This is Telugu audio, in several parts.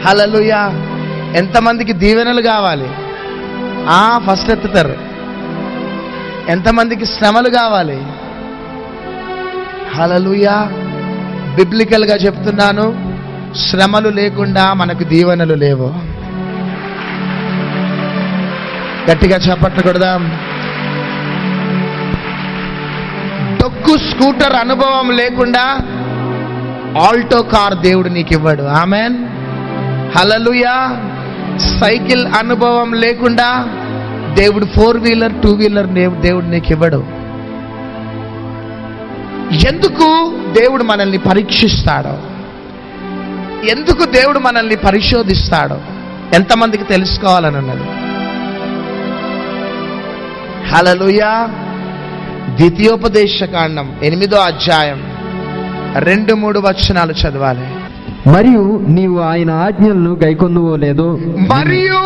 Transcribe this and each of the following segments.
హల్లెలూయా. ఎంతమందికి దీవెనలు కావాలి? ఫస్ట్ ఎత్తుతారు. ఎంతమందికి శ్రమలు కావాలి? హల్లెలూయా. బిబ్లికల్ గా చెప్తున్నాను, శ్రమలు లేకుండా మనకు దీవెనలు లేవు. గట్టిగా చప్పట్లు కొడదాం. డొక్కు స్కూటర్ అనుభవం లేకుండా ఆల్టో కార్ దేవుడు నీకు ఇవ్వడు. ఆమెన్. హల్లెలూయా. సైకిల్ అనుభవం లేకుండా దేవుడు 4 వీలర్ 2 వీలర్ దేవుడు నీకు ఇవ్వడు. ఎందుకు దేవుడు మనల్ని పరీక్షిస్తాడో, ఎందుకు దేవుడు మనల్ని పరిశోధిస్తాడో ఎంతమందికి తెలుసుకోవాలని ఉన్నది? హల్లెలూయా. ద్వితీయోపదేశకాండం 8వ అధ్యాయం 2-3 వచనాలు చదవాలి. మరియు నీవు ఆయన ఆజ్ఞలను గైకొందువో లేదో, మరియు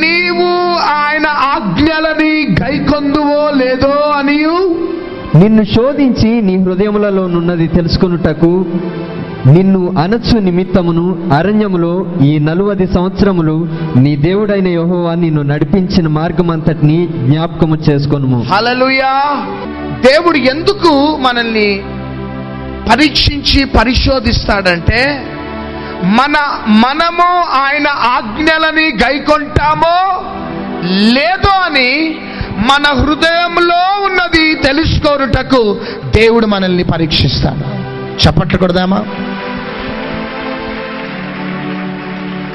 నీవు ఆయన ఆజ్ఞలని గైకొందువో లేదో అనియు నిన్ను శోధించి నీ హృదయములలోనున్నది తెలుసుకొనుటకు నిన్ను అనచు నిమిత్తమును అరణ్యములో ఈ 40 సంవత్సరములు నీ దేవుడైన యెహోవా నిన్ను నడిపించిన మార్గమంతటిని జ్ఞాపకము చేసుకొనుము. హల్లెలూయా. దేవుడు ఎందుకు మనల్ని పరీక్షించి పరిశోధిస్తాడంటే, మనము ఆయన ఆజ్ఞలని గైకొంటామో లేదో అని మన హృదయంలో ఉన్నది తెలుసుకోరుటకు దేవుడు మనల్ని పరీక్షిస్తాడు. చప్పట్లు కొడదామా?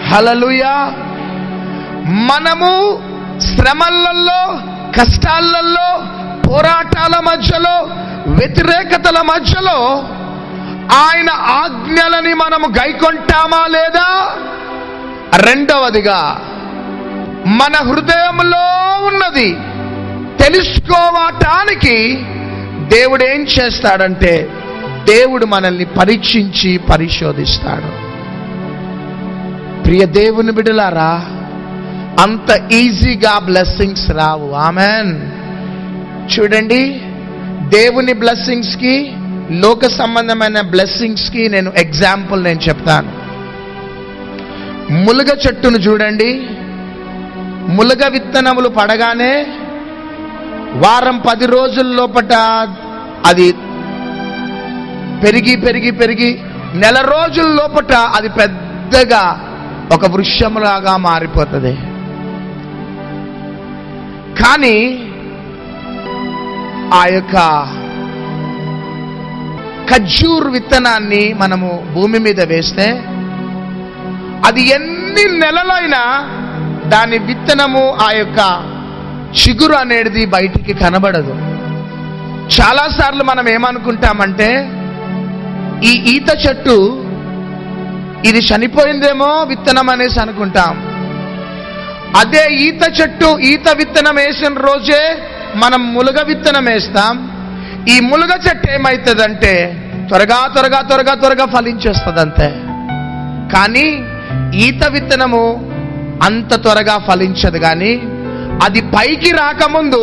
హల్లెలూయా. మనము శ్రమలలో, కష్టాలలో, పోరాటాల మధ్యలో, వ్యతిరేకతల మధ్యలో ఆయన ఆజ్ఞలని మనము గైకొంటామా లేదా? రెండవదిగా, మన హృదయంలో ఉన్నది తెలుసుకోవటానికి దేవుడు ఏం చేస్తాడంటే, దేవుడు మనల్ని పరీక్షించి పరిశోధిస్తాడు. ప్రియ దేవుని బిడ్డలారా, అంత ఈజీగా బ్లెస్సింగ్స్ రావు. ఆమెన్. చూడండి, దేవుని బ్లెస్సింగ్స్ కి, లోక సంబంధమైన బ్లెస్సింగ్స్ కి నేను ఎగ్జాంపుల్ చెప్తాను. ములుగ చెట్టును చూడండి. ములుగ విత్తనములు పడగానే వారం 10 రోజుల లోపట అది పెరిగి పెరిగి పెరిగి 1 నెల రోజుల లోపట అది పెద్దగా ఒక వృక్షములాగా మారిపోతుంది. కానీ ఆ యొక్క ఖర్జూర్ విత్తనాన్ని మనము భూమి మీద వేస్తే అది ఎన్ని నెలలైనా దాని విత్తనము, ఆ యొక్క చిగురు అనేది బయటికి కనబడదు. చాలాసార్లు మనం ఏమనుకుంటామంటే, ఈ ఈత చెట్టు ఇది చనిపోయిందేమో విత్తనం అనేసి అనుకుంటాం. అదే ఈత చెట్టు, ఈత విత్తనం వేసిన రోజే మనం ములుగ విత్తనం వేస్తాం. ఈ ములుగ చెట్టు ఏమవుతుందంటే త్వరగా త్వరగా త్వరగా త్వరగా ఫలించేస్తుంది అంతే. కానీ ఈత విత్తనము అంత త్వరగా ఫలించదు. కానీ అది పైకి రాకముందు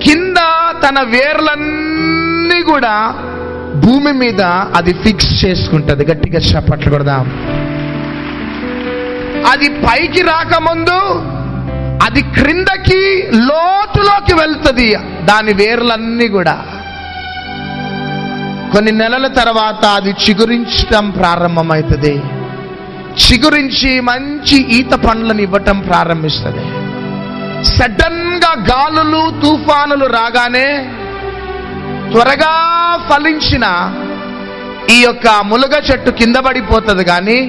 కింద తన వేర్లన్నీ కూడా భూమి మీద అది ఫిక్స్ చేసుకుంటది. గట్టిగా చప్పట్లు కొడదాం. అది పైకి రాకముందు అది క్రిందకి లోతులోకి వెళ్తుంది. దాని వేర్లన్నీ కూడా కొన్ని నెలల తర్వాత అది చిగురించడం ప్రారంభమవుతుంది. చిగురించి మంచి ఈత పండ్లను ఇవ్వటం ప్రారంభిస్తుంది. సడన్ గా గాలులు, తుఫానులు రాగానే త్వరగా ఫలించిన ఈ యొక్క ములుగ చెట్టు కింద పడిపోతుంది. కానీ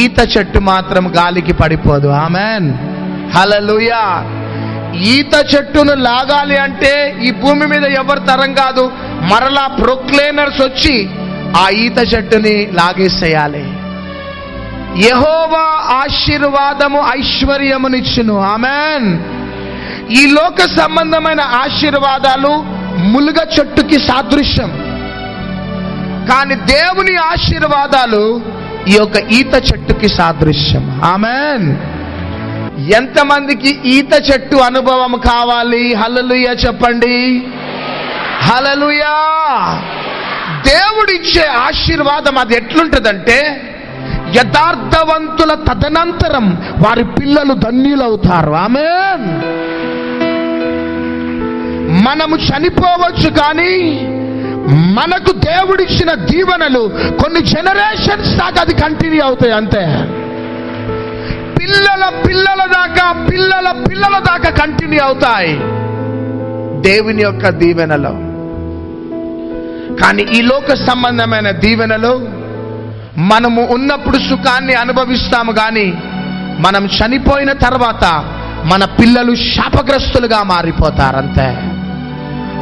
ఈత చెట్టు మాత్రం గాలికి పడిపోదు. ఆమెన్. హల్లెలూయా. ఈత చెట్టును లాగాలి అంటే ఈ భూమి మీద ఎవరి తరం కాదు, మరలా ప్రొక్లేనర్స్ వచ్చి ఆ ఈత చెట్టుని లాగేసేయాలి. యెహోవా ఆశీర్వాదము ఐశ్వర్యమునిచ్చును. ఆమెన్. ఈ లోక సంబంధమైన ఆశీర్వాదాలు ములుగ చెట్టుకి సాదృశ్యం. కానీ దేవుని ఆశీర్వాదాలు ఈ యొక్క ఈత చెట్టుకి సాదృశ్యం. ఆమెన్. ఎంతమందికి ఈత చెట్టు అనుభవం కావాలి? హల్లెలూయా చెప్పండి. హల్లెలూయా. దేవుడిచ్చే ఆశీర్వాదం అది ఎట్లుంటదంటే, యథార్థవంతుల తదనంతరం వారి పిల్లలు ధన్యులవుతారు. ఆమేన్. మనము చనిపోవచ్చు, కానీ మనకు దేవుడిచ్చిన దీవెనలు కొన్ని జనరేషన్స్ దాకా అది కంటిన్యూ అవుతాయి. అంతే, పిల్లల పిల్లల దాకా, పిల్లల పిల్లల దాకా కంటిన్యూ అవుతాయి దేవుని యొక్క దీవెనలు. కానీ ఈ లోక సంబంధమైన దీవెనలు మనము ఉన్నప్పుడు సుఖాన్ని అనుభవిస్తాము, కానీ మనం చనిపోయిన తర్వాత మన పిల్లలు శాపగ్రస్తులుగా మారిపోతారు. అంతే,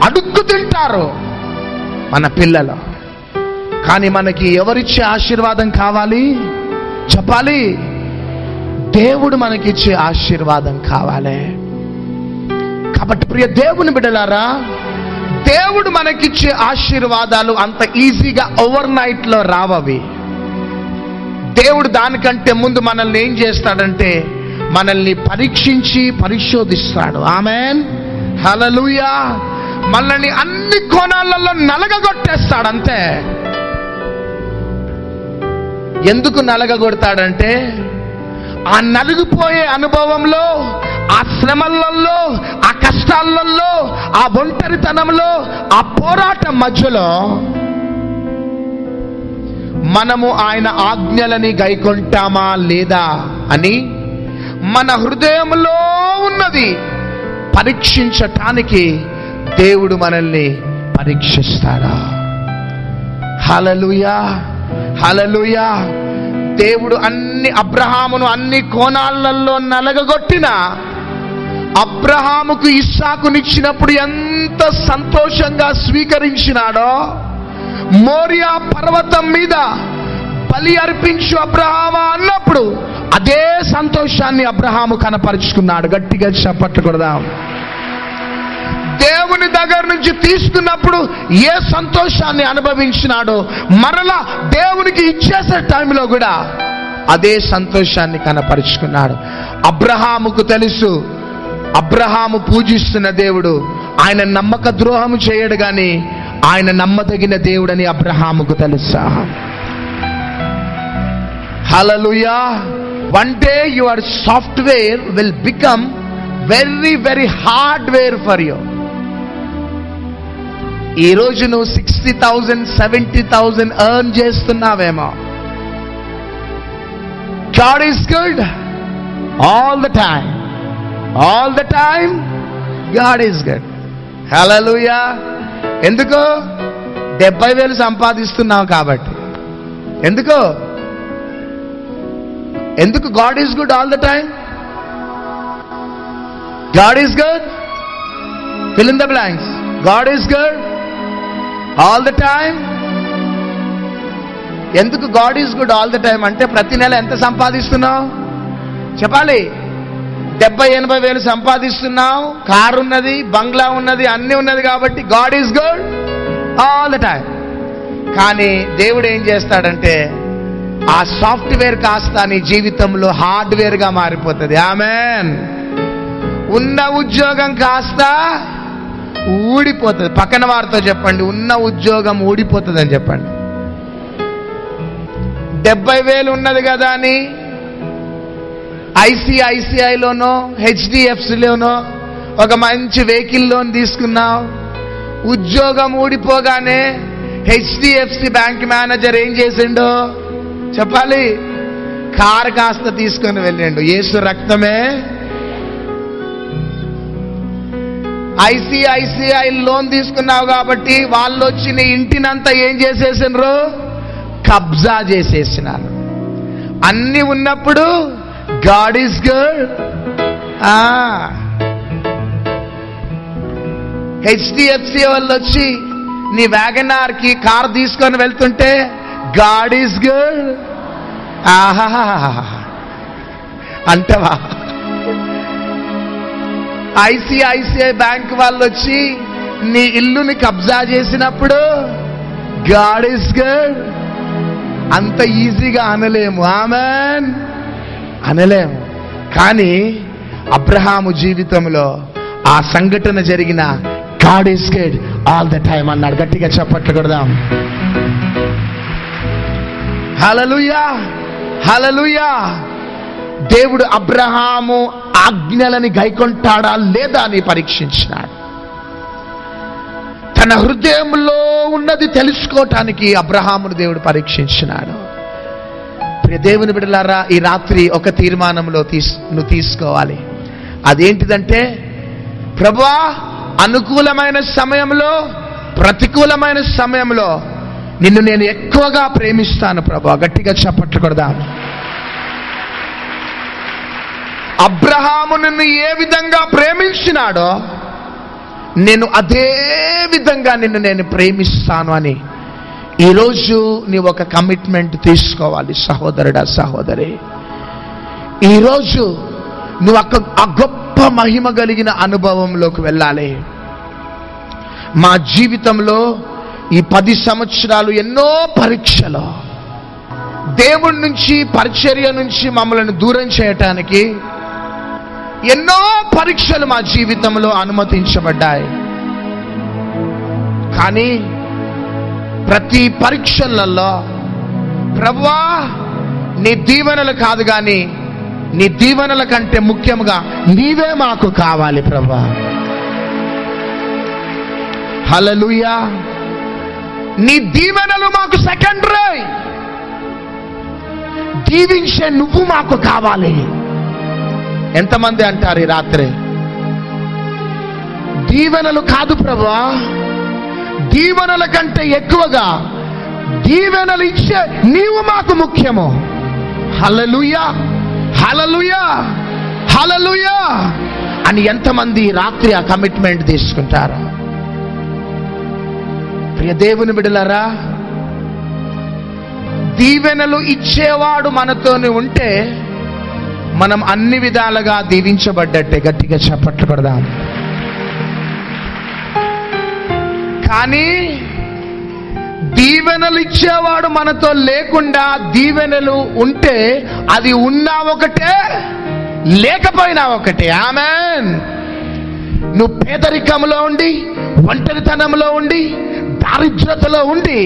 అడుక్కు తింటారు మన పిల్లలు. కానీ మనకి ఎవరిచ్చే ఆశీర్వాదం కావాలి చెప్పాలి? దేవుడు మనకిచ్చే ఆశీర్వాదం కావాలి. కాబట్టి ప్రియ దేవుని బిడ్డలారా, దేవుడు మనకిచ్చే ఆశీర్వాదాలు అంత ఈజీగా ఓవర్ నైట్ లో రావవి. దేవుడు దానికంటే ముందు మనల్ని ఏం చేస్తాడంటే మనల్ని పరీక్షించి పరిశోధిస్తాడు. ఆమేన్, హల్లెలూయా. మనల్ని అన్ని కోణాలలో నలగగొట్టేస్తాడు. అంతే. ఎందుకు నలగగొడతాడంటే ఆ నలిగిపోయే అనుభవంలో, ఆ శ్రమలలో, ఆ కష్టాలలో, ఆ ఒంటరితనంలో, ఆ పోరాటం మధ్యలో మనము ఆయన ఆజ్ఞలని గైకొంటామా లేదా అని మన హృదయంలో ఉన్నది పరీక్షించటానికి దేవుడు మనల్ని పరీక్షిస్తాడా. హల్లెలూయా, హల్లెలూయా. దేవుడు అబ్రహామును అన్ని కోణాలలో నలగగొట్టిన అబ్రహాముకు ఇస్సాకునిచ్చినప్పుడు ఎంత సంతోషంగా స్వీకరించినాడో, మోరియా పర్వతం మీద బలి అర్పించు అబ్రహామా అన్నప్పుడు అదే సంతోషాన్ని అబ్రహాము కనపరుచుకున్నాడు. గట్టిగా చప్పట్లు కొడదాం. దేవుని దగ్గర నుంచి తీసుకున్నప్పుడు ఏ సంతోషాన్ని అనుభవించినాడో మరలా దేవునికి ఇచ్చేసే టైంలో కూడా అదే సంతోషాన్ని కనపరుచుకున్నాడు. అబ్రహాముకు తెలుసు, అబ్రహాము పూజిస్తున్న దేవుడు ఆయన నమ్మక ద్రోహము చేయడు, కానీ ఆయన నమ్మదగిన దేవుడని అబ్రహాముకు తెలుసా. Hallelujah. One day your software will become very very hardware for you. ఈ రోజు నువ్వు 60,000 70,000 ఎర్న్ చేస్తున్నావేమో. God is good all the time. All the time God is good. Hallelujah. ఎందుకు? 70,000 సంపాదిస్తున్నావు కాబట్టి. ఎందుకు God is good all the time? God is good. Fill in the blanks. God is good all the time. ఎందుకు God is good all the time అంటే ప్రతి నెల ఎంత సంపాదిస్తున్నావు చెప్పాలి? 70,000-80,000 సంపాదిస్తున్నావు, కారు ఉన్నది, బంగ్లా ఉన్నది, అన్ని ఉన్నది కాబట్టి God is good all the time. కానీ దేవుడు ఏం చేస్తాడంటే ఆ సాఫ్ట్వేర్ కాస్త నీ జీవితంలో హార్డ్వేర్ గా మారిపోతుంది. ఆమేన్. ఉన్న ఉద్యోగం కాస్త ఊడిపోతుంది. పక్కన వారితో చెప్పండి, ఉన్న ఉద్యోగం ఊడిపోతుంది అని చెప్పండి. 70,000 ఉన్నది కదా అని ఐసిఐసిఐలోనో హెచ్డిఎఫ్సిలోనో ఒక మంచి వెహికల్ లోన్ తీసుకున్నావు. ఉద్యోగం ఊడిపోగానే హెచ్డిఎఫ్సి బ్యాంక్ మేనేజర్ ఏం చేసిండో చెప్పాలి? కారు కాస్త తీసుకొని వెళ్ళిండు. యేసు రక్తమే. ఐసిఐసిఐ లోన్ తీసుకున్నావు కాబట్టి వాళ్ళు వచ్చి నీ ఇంటినంతా ఏం చేసేసినారు? కబ్జా చేసేసినారు. అన్ని ఉన్నప్పుడు గాడ్ ఈజ్ గుడ్. హెచ్డిఎఫ్సి వాళ్ళు వచ్చి నీ వ్యాగనార్ కి కార్ తీసుకొని వెళ్తుంటే గాడ్ ఈజ్ గుడ్. ఆహా అంటవా? ఐసిఐసిఐ బ్యాంక్ వాళ్ళు వచ్చి నీ ఇల్లుని కబ్జా చేసినప్పుడు గాడ్ ఈజ్ గుడ్. అంత ఈజీగా అనలేము. ఆమేన్, అనలేము. కానీ అబ్రహాము జీవితంలో ఆ సంఘటన జరిగిన God is good all the time అన్నాడు. గట్టిగా చప్పట్లు కొడదాం. హల్లెలూయా. హల్లెలూయా. దేవుడు అబ్రహాము ఆజ్ఞలని గైకొంటాడా లేదా అని పరీక్షించినాడు. తన హృదయంలో ఉన్నది తెలుసుకోవటానికి అబ్రహామును దేవుడు పరీక్షించినాడు. ప్రియ దేవుని బిడ్డలారా, ఈ రాత్రి ఒక తీర్మానంలో నువ్వు తీసుకోవాలి. అదేంటిదంటే, ప్రభువా, అనుకూలమైన సమయంలో, ప్రతికూలమైన సమయంలో నిన్ను నేను ఎక్కువగా ప్రేమిస్తాను ప్రభువా. గట్టిగా చప్పట్లు కొడదాం. అబ్రహాము నిన్ను ఏ విధంగా ప్రేమించినాడో నేను అదే విధంగా నిన్ను నేను ప్రేమిస్తాను అని ఈరోజు నీవు ఒక కమిట్మెంట్ తీసుకోవాలి. సహోదరుడా, సహోదరి, ఈరోజు నువ్వు ఆ గొప్ప మహిమ కలిగిన అనుభవంలోకి వెళ్ళాలి. మా జీవితంలో ఈ 10 సంవత్సరాలు ఎన్నో పరీక్షలు, దేవుడి నుంచి, పరిచర్య నుంచి మమ్మల్ని దూరం చేయటానికి ఎన్నో పరీక్షలు మా జీవితంలో అనుమతించబడ్డాయి. కానీ ప్రతి పరీక్షలలో ప్రభువా, నీ దీవెనలు కాదు కానీ నీ దీవెనల కంటే ముఖ్యంగా నీవే మాకు కావాలి ప్రభువా. హల్లెలూయా. నీ దీవెనలు మాకు సెకండరీ, దీవించే నువ్వు మాకు కావాలి. ఎంతమంది అంటారు ఈ రాత్రి, దీవెనలు కాదు ప్రభువా, దీవెనల కంటే ఎక్కువగా దీవెనలు ఇచ్చే నీవు మాకు ముఖ్యము. హల్లెలూయా, హల్లెలూయా, హల్లెలూయా అని ఎంతమంది రాత్రి ఆ కమిట్మెంట్ తీసుకుంటారు? ప్రియ దేవుని బిడ్డలారా, దీవెనలు ఇచ్చేవాడు మనతోని ఉంటే మనం అన్ని విధాలుగా దీవించబడ్డట్టే. గట్టిగా చప్పట్లు కొడదాం. కానీ దీవెనలు ఇచ్చేవాడు మనతో లేకుండా దీవెనలు ఉంటే అది ఉన్నా ఒకటే, లేకపోయినా ఒకటే. ఆమేన్. నువ్వు పేదరికంలో ఉండి, ఒంటరితనంలో ఉండి, దారిద్రతలో ఉండి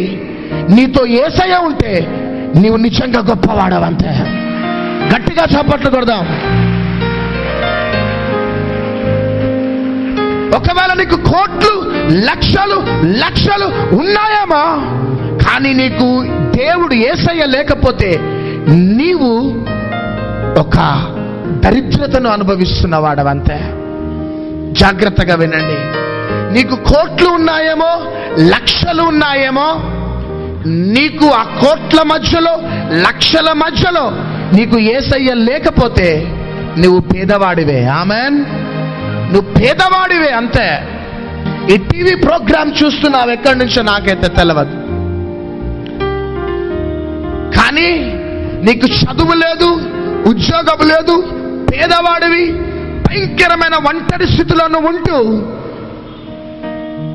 నీతో యేసయ్య ఉంటే నీవు నిజంగా గొప్పవాడవంతే. గట్టిగా చప్పట్లు కొడదాం. ఒకవేళ నీకు కోట్లు, లక్షలు లక్షలు ఉన్నాయేమో, కానీ నీకు దేవుడు యేసయ్య లేకపోతే నీవు ఒక దరిద్రతను అనుభవిస్తున్నవాడవంతే. జాగ్రత్తగా వినండి. నీకు కోట్లు ఉన్నాయేమో, లక్షలు ఉన్నాయేమో, నీకు ఆ కోట్ల మధ్యలో, లక్షల మధ్యలో నీకు యేసయ్య లేకపోతే నువ్వు పేదవాడివే. ఆమెన్. నువ్వు పేదవాడివే అంతే. ఈ టీవీ ప్రోగ్రామ్ చూస్తున్నావు ఎక్కడి నుంచో నాకైతే తెలియదు, కానీ నీకు చదువు లేదు, ఉద్యోగం లేదు, పేదవాడివి, భయంకరమైన ఒంటరి స్థితిలో నువ్వు ఉంటూ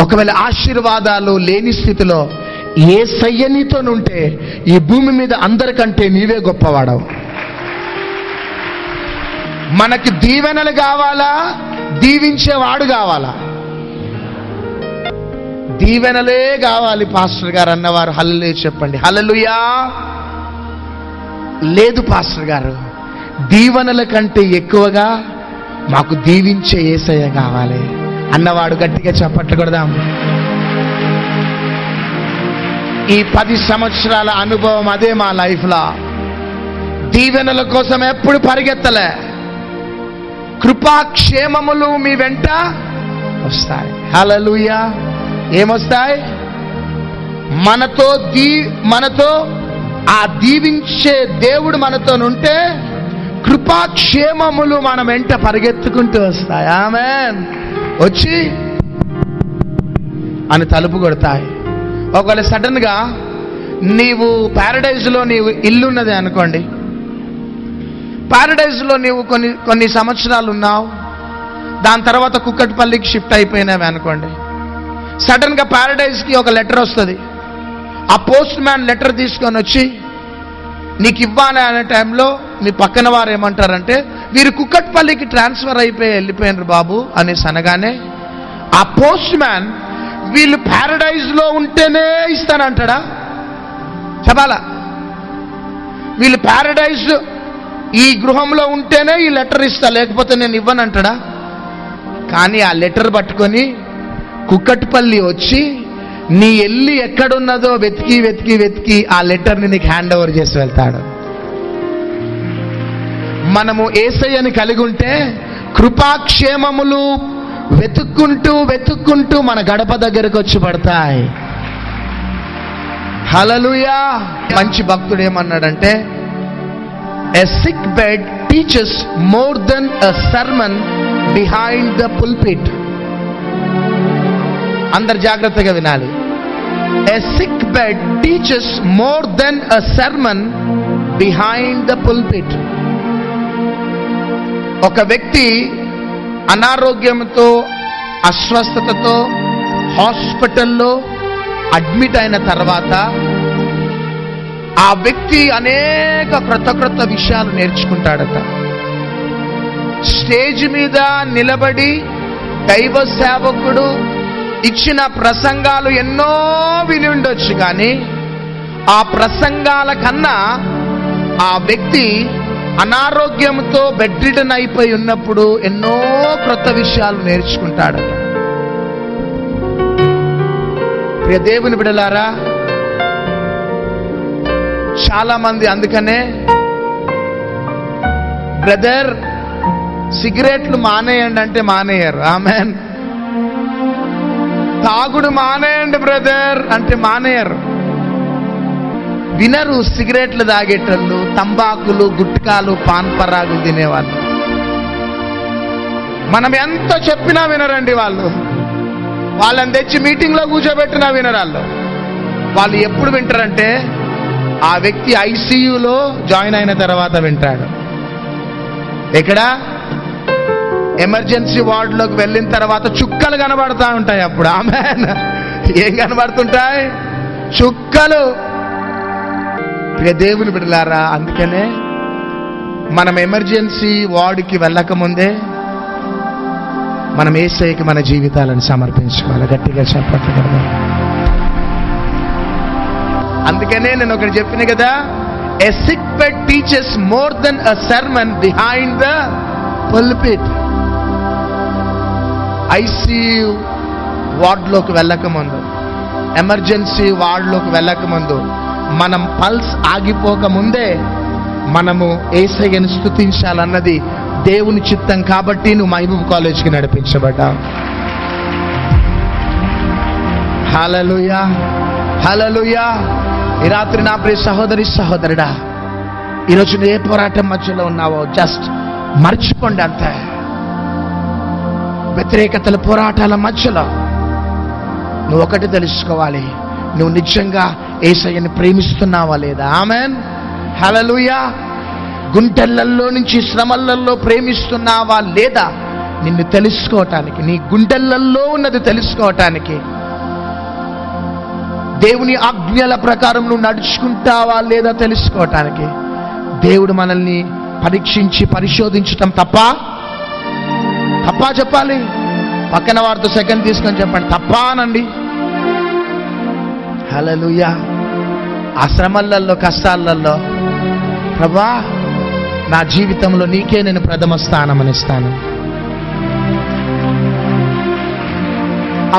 ఒకవేళ ఆశీర్వాదాలు లేని స్థితిలో యేసయ్య నీతోనుంటే ఈ భూమి మీద అందరికంటే నీవే గొప్పవాడవు. మనకి దీవెనలు కావాలా, దీవించేవాడు కావాలా? దీవెనలే కావాలి పాస్టర్ గారు అన్నవారు హల్లెలూయా చెప్పండి. హల్లెలూయా. లేదు పాస్టర్ గారు, దీవెనల కంటే ఎక్కువగా మాకు దీవించే యేసయ్య కావాలి అన్నవాడు గట్టిగా చప్పట్లు కొడదాం. ఈ 10 సంవత్సరాల అనుభవం అదే మా లైఫ్లో. దీవెనల కోసం ఎప్పుడు పరిగెత్తలే. కృపాక్షేమములు మీ వెంట వస్తాయి. హల్లెలూయా. ఏమొస్తాయి? మనతో ఆ దీవించే దేవుడు మనతోనుంటే కృపాక్షేమములు మన వెంట పరిగెత్తుకుంటూ వస్తాయి. ఆమేన్. వచ్చి అని తలుపు కొడతాయి. ఒకవేళ సడన్ గా నీవు ప్యారడైజ్లో నీవు ఇల్లు ఉన్నది అనుకోండి, ప్యారడైజ్లో నీవు కొన్ని సంవత్సరాలు ఉన్నావు, దాని తర్వాత కుక్కట్పల్లికి షిఫ్ట్ అయిపోయినావి అనుకోండి. సడన్ గా ప్యారడైజ్కి ఒక లెటర్ వస్తుంది. ఆ పోస్ట్ మ్యాన్ లెటర్ తీసుకొని వచ్చి నీకు ఇవ్వాలి అనే టైంలో మీ పక్కన వారు ఏమంటారంటే, వీరు కుక్కట్పల్లికి ట్రాన్స్ఫర్ అయిపోయి వెళ్ళిపోయినారు బాబు అనేసి అనగానే ఆ పోస్ట్ మ్యాన్ వీళ్ళు ప్యారడైజ్లో ఉంటేనే ఇస్తానంటాడా? చెప్పాలా? వీళ్ళు ప్యారడైజ్ ఈ గృహంలో ఉంటేనే ఈ లెటర్ ఇస్తా, లేకపోతే నేను ఇవ్వనంటాడా? కానీ ఆ లెటర్ పట్టుకొని కుక్కట్పల్లి వచ్చి నీ ఎల్లి ఎక్కడున్నదో వెతికి వెతికి వెతికి ఆ లెటర్ని నీకు హ్యాండ్ ఓవర్ చేసి వెళ్తాడు. మనము యేసయ్యని కలిగి ఉంటే కృపాక్షేమములు వెతుక్కుంటూ వెతుక్కుంటూ మన గడప దగ్గరకు వచ్చి పడతాయి. హల్లెలూయా. మంచి భక్తుడు ఏమన్నాడంటే, a sick bed teaches more than a sermon behind the pulpit. అందరు జాగ్రత్తగా వినాలి. A sick bed teaches more than a sermon behind the pulpit. ఒక వ్యక్తి అనారోగ్యంతో అస్వస్థతతో హాస్పిటల్లో అడ్మిట్ అయిన తర్వాత ఆ వ్యక్తి అనేక క్రొత్త విషయాలు నేర్చుకుంటాడట. స్టేజ్ మీద నిలబడి దైవ సేవకుడు ఇచ్చిన ప్రసంగాలు ఎన్నో విని ఉండొచ్చు, కానీ ఆ ప్రసంగాల కన్నా ఆ వ్యక్తి అనారోగ్యంతో బెడ్ రిడన్ అయిపోయి ఉన్నప్పుడు ఎన్నో క్రొత్త విషయాలు నేర్చుకుంటాడట. ప్రియ దేవుని బిడ్డలారా, చాలా మంది అందుకనే బ్రదర్ సిగరెట్లు మానేయండి అంటే మానేయరు. ఆమెన్. తాగుడు మానేయండి బ్రదర్ అంటే మానేయరు. వినరు. సిగరెట్లు తాగేటోళ్ళు, తంబాకులు, గుట్కాలు, పాన్ పరాగులు తినేవాళ్ళు. మనం ఎంత చెప్పినా వినరండి వాళ్ళు. వాళ్ళని తెచ్చి మీటింగ్లో కూర్చోబెట్టినా వినరాళ్ళు. వాళ్ళు ఎప్పుడు వింటారంటే ఆ వ్యక్తి ఐసీయూలో జాయిన్ అయిన తర్వాత వింటాడు. ఎక్కడ? ఎమర్జెన్సీ వార్డులోకి వెళ్ళిన తర్వాత చుక్కలు కనబడతా ఉంటాయి. అప్పుడు ఆమేన్. ఏం కనబడుతుంటాయి? చుక్కలు. ప్రియ దేవుని బిడ్డలారా, అందుకనే మనం ఎమర్జెన్సీ వార్డుకి వెళ్ళకముందే మనం యేసయ్యకి మన జీవితాలను సమర్పించుకోవాలి. గట్టిగా చెప్పట్లేదు. అందుకనే నేను ఒకటి చెప్పిన కదా, a sick bed teaches more than a sermon behind the pulpit. ICU వార్డులోకి వెళ్ళకముందు, ఎమర్జెన్సీ వార్డులోకి వెళ్ళకముందు, మనం పల్స్ ఆగిపోకముందే మనము యేసయ్యను స్తుతించాలన్నది దేవుని చిత్తం. కాబట్టి నువ్వు మహబూబ్ కాలేజ్కి నడిపించబడ్డావు. హల్లెలూయా, హల్లెలూయా. ఈ రాత్రి నా ప్రియ సహోదరి సహోదరుడా, ఈరోజు నువ్వు ఏ పోరాటం మధ్యలో ఉన్నావో జస్ట్ మర్చిపోండి. అంతే. వ్యతిరేకతల పోరాటాల మధ్యలో నువ్వు ఒకటి తెలుసుకోవాలి, నువ్వు నిజంగా యేసయ్యని ప్రేమిస్తున్నావా లేదా? ఆమెన్. హల్లెలూయా. గుంటెళ్లలో నుంచి శ్రమలలో ప్రేమిస్తున్నావా లేదా నిన్ను తెలుసుకోవటానికి, నీ గుండెలలో ఉన్నది తెలుసుకోవటానికి, దేవుని ఆజ్ఞల ప్రకారం నువ్వు నడుచుకుంటావా లేదా తెలుసుకోవటానికి దేవుడు మనల్ని పరీక్షించి పరిశోధించటం తప్పా చెప్పాలి. పక్కన వారితో సెకండ్ తీసుకొని చెప్పండి, తప్పా అనండి. హల్లెలూయా. ఆ శ్రమలలో కష్టాలలో ప్రభువా నా జీవితంలో నీకే నేను ప్రథమ స్థానం ఇస్తాను.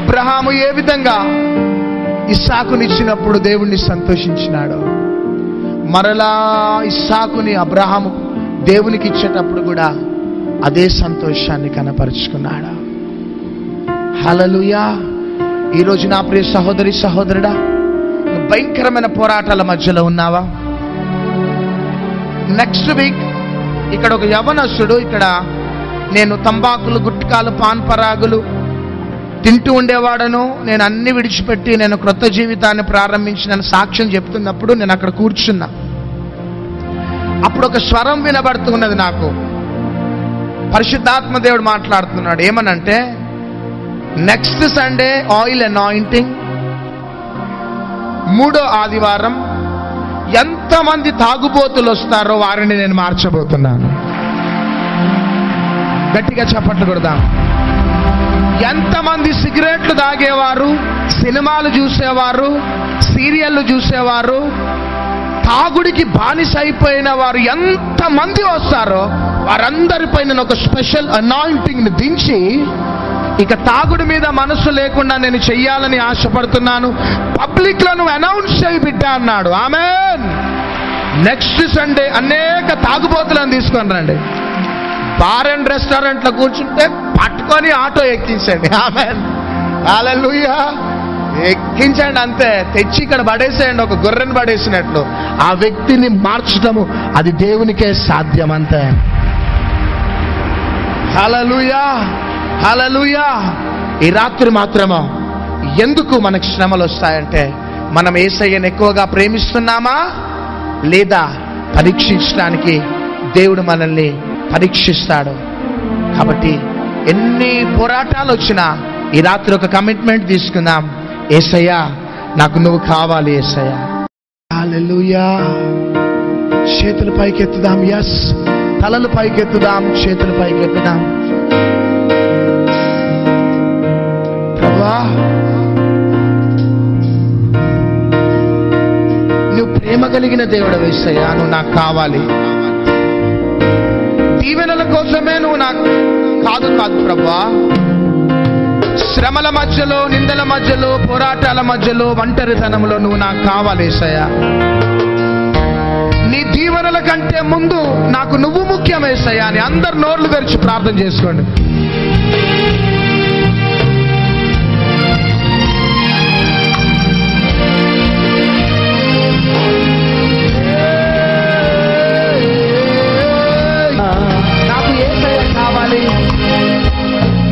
అబ్రహాము ఏ విధంగా ఇస్సాకునిచ్చినప్పుడు దేవుణ్ణి సంతోషించినాడు, మరలా ఇస్సాకుని అబ్రహాము దేవునికి ఇచ్చేటప్పుడు కూడా అదే సంతోషాన్ని కనపరుచుకున్నాడు. హల్లెలూయా. ఈరోజు నా ప్రియ సహోదరి సహోదరుడా, భయంకరమైన పోరాటాల మధ్యలో ఉన్నావా? నెక్స్ట్ వీక్ ఇక్కడ ఒక యవనస్తుడు, ఇక్కడ నేను తంబాకులు, గుట్కాలు, పాన్ పరాగులు తింటూ ఉండేవాడను, నేను అన్ని విడిచిపెట్టి నేను క్రొత్త జీవితాన్ని ప్రారంభించిన సాక్ష్యం చెప్తున్నప్పుడు నేను అక్కడ కూర్చున్నా. అప్పుడు ఒక స్వరం వినబడుతున్నది నాకు. పరిశుద్ధాత్మ దేవుడు మాట్లాడుతున్నాడు. ఏమనంటే, నెక్స్ట్ సండే ఆయిల్ అనాయింటింగ్, 3వ ఆదివారం ఎంతమంది తాగుబోతులు వస్తారో వారిని నేను మార్చబోతున్నాను. గట్టిగా చప్పట్లు కొడదాం. ఎంతమంది సిగరెట్లు తాగేవారు, సినిమాలు చూసేవారు, సీరియళ్ళు చూసేవారు, తాగుడికి బానిస అయిపోయిన వారు ఎంతమంది వస్తారో వారందరిపై నేను ఒక స్పెషల్ అనాయింటింగ్ ని దించి, ఇక తాగుడు మీద మనసు లేకుండా నేను చెయ్యాలని ఆశపడుతున్నాను, పబ్లిక్ లో నువ్వు అనౌన్స్ చేయి బిడ్డ అన్నాడు. ఆమేన్. నెక్స్ట్ సండే అనేక తాగుబోతులను తీసుకొని రండి, బార్ అండ్ రెస్టారెంట్లో కూర్చుంటే పట్టుకొని ఆటో ఎక్కించండి. ఆమేన్. హల్లెలూయా. ఎక్కించండి అంతే, తెచ్చి ఇక్కడ పడేసేయండి, ఒక గొర్రెను పడేసినట్లు. ఆ వ్యక్తిని మార్చడము అది దేవునికే సాధ్యం అంతే. హల్లెలూయా, హల్లెలూయా. ఈ రాత్రి మాత్రము ఎందుకు మనకు శ్రమలు వస్తాయంటే, మనం యేసయ్యను ఎక్కువగా ప్రేమిస్తున్నామా లేదా పరీక్షించడానికి దేవుడు మనల్ని పరీక్షిస్తాడు. కాబట్టి ఎన్ని పోరాటాలు వచ్చినా ఈ రాత్రి ఒక కమిట్మెంట్ తీసుకుందాం, యేసయ్యా నాకు నువ్వు కావాలి యేసయ్యా. హల్లెలూయా. చేతులు పైకెత్తుదాం. yes, తలలు పైకెత్తుదాం, చేతులు పైకెత్తుదాం. ప్రభువా, నువ్వు ప్రేమ కలిగిన దేవుడు యేసయ్యా, నువ్వు నాకు కావాలి. దీవెనల కోసమే నువ్వు నాకు కాదు ప్రభువా, శ్రమల మధ్యలో, నిందల మధ్యలో, పోరాటాల మధ్యలో, ఒంటరితనంలో నువ్వు నాకు కావాలి యేసయ్యా. నీ దీవెనల కంటే ముందు నాకు నువ్వు ముఖ్యం యేసయ్యా అని అందరు నోర్లు తెరిచి ప్రార్థన చేసుకోండి. నాకు యేసయ్య కావాలి,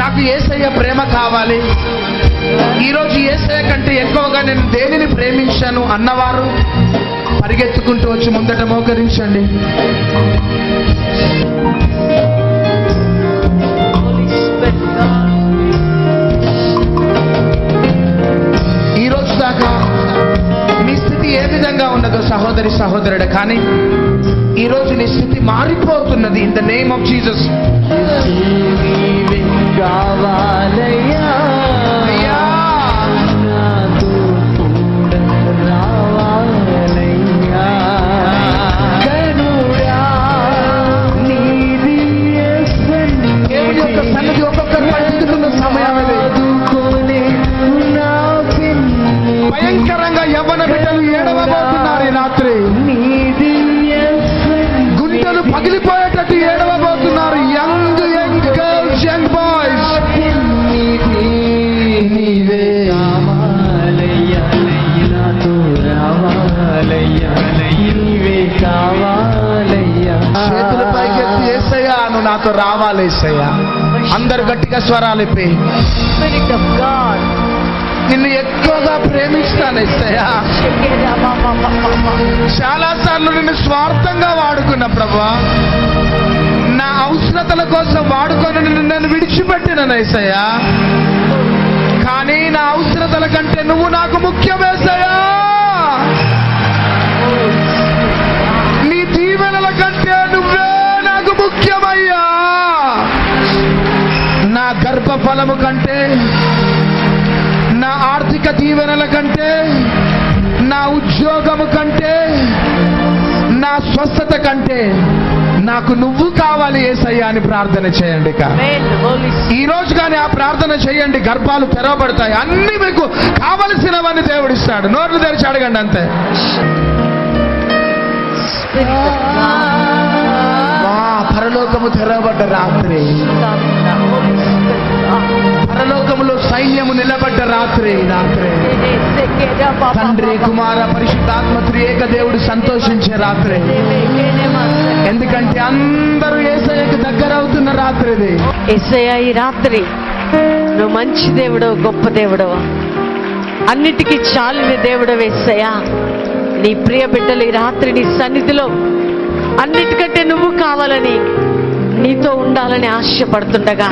నాకు యేసయ్య ప్రేమ కావాలి. ఈరోజు యేసయ్య కంటే ఎక్కువగా నేను దేనిని ప్రేమించాను అన్నవారు పరిగెత్తుకుంటూ వచ్చి ముందట మోకరించండి. ఈరోజు దాకా మీ స్థితి ఏ విధంగా ఉన్నదో సహోదరి సహోదరుడు, కానీ ఈరోజు నీ స్థితి మారిపోతున్నది. In the name of Jesus. సన్నది ఒక్కొక్కరు పరిస్థితున్న సమయం భయంకరంగా యవ్వన బిడ్డలు ఏడవబోతున్నారు. ఈ రాత్రి గుంటలు పగిలిపోయేటట్టు ఏడవబోతున్నారు. Young girls, young boys. చేతులు పైకెత్తి యేసయ్యా నువ్వు నాతో రావాలి యేసయ్యా. అందరు గట్టిగా స్వరాలు ఇప్పి, నిన్ను ఎక్కువగా ప్రేమిస్తాను యేసయ్యా. చాలా సార్లు నిన్ను స్వార్థంగా వాడుకున్న ప్రభువా, నా అవసరతల కోసం వాడుకొని నిన్ను విడిచిపెట్టినాను యేసయ్యా. కానీ నా అవసరతల కంటే నువ్వు నాకు ముఖ్యం యేసయ్యా. నీ దీవెనల కంటే నువ్వే నాకు ముఖ్యమయ్యా. నా గర్భఫలము కంటే, నా ఆర్థిక దీవెనల కంటే, నా ఉద్యోగము కంటే, నా స్వస్థత కంటే నాకు నువ్వు కావాలి యేసయ్యా అని ప్రార్థన చేయండి. ఈ రోజు కానీ ఆ ప్రార్థన చేయండి, గర్భాలు తెరవబడతాయి. అన్ని మీకు కావలసినవన్నీ దేవుడిస్తాడు. నోర్లు తెరిచి అడగండి అంతే. పరలోకము తెరవబడ్డ రాత్రి, పరలోకములో సైన్యము నిలబడ్డ రాత్రి. తండ్రి, కుమార, పరిశుద్ధాత్మ త్రియేక దేవుడు సంతోషించే రాత్రి. ఎందుకంటే అందరూ యేసయ్యకు దగ్గర అవుతున్న రాత్రి ఇది. యేసయ్య, ఈ రాత్రి నువ్వు మంచి దేవుడు, గొప్ప దేవుడు, అన్నిటికీ చాలిన దేవుడు యేసయ్య. నీ ప్రియ బిడ్డలు ఈ రాత్రి నీ సన్నిధిలో అన్నిటికంటే నువ్వు కావాలని, నీతో ఉండాలని ఆశపడుతుండగా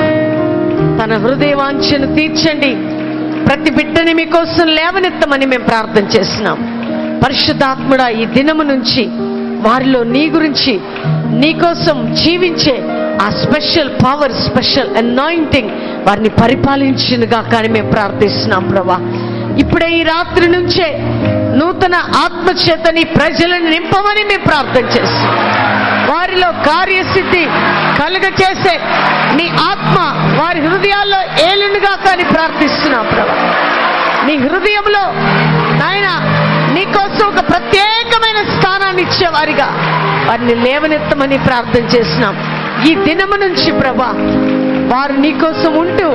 తన హృదయవాంఛను తీర్చండి. ప్రతి బిడ్డని మీకోసం లేవనెత్తమని మేము ప్రార్థన చేస్తున్నాం. పరిశుద్ధాత్ముడా, ఈ దినము నుంచి వారిలో నీ గురించి, నీ కోసం జీవించే ఆ స్పెషల్ పవర్, స్పెషల్ అనాయింటింగ్ వారిని పరిపాలించినగా కానీ మేము ప్రార్థిస్తున్నాం ప్రభా. ఇప్పుడే ఈ రాత్రి నుంచే నూతన ఆత్మచేత నీ ప్రజలను నింపమని మేము ప్రార్థన చేస్తున్నాం. వారిలో కార్యసిద్ధి కలుగ చేసే నీ ఆత్మ వారి హృదయాల్లో ఏలునుగా కానీ ప్రార్థిస్తున్నాం ప్రభా. నీ హృదయంలో నాయన నీకోసం ఒక ప్రత్యేకమైన స్థానాన్ని ఇచ్చేవారిగా వారిని లేవనెత్తమని ప్రార్థన చేస్తున్నాం. ఈ దినము నుంచి ప్రభా వారు నీకోసం ఉంటూ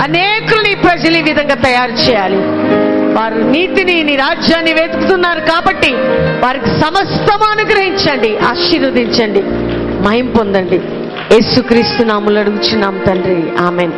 అనేకులు నీ ప్రజలు ఈ విధంగా తయారు చేయాలి. వారు నీతిని నీ రాజ్యాన్ని వెతుకుతున్నారు కాబట్టి వారికి సమస్తము అనుగ్రహించండి, ఆశీర్వదించండి, మహిమ పొందండి. యేసుక్రీస్తు నామములో అడుగుచున్నాం తండ్రి, ఆమేన్.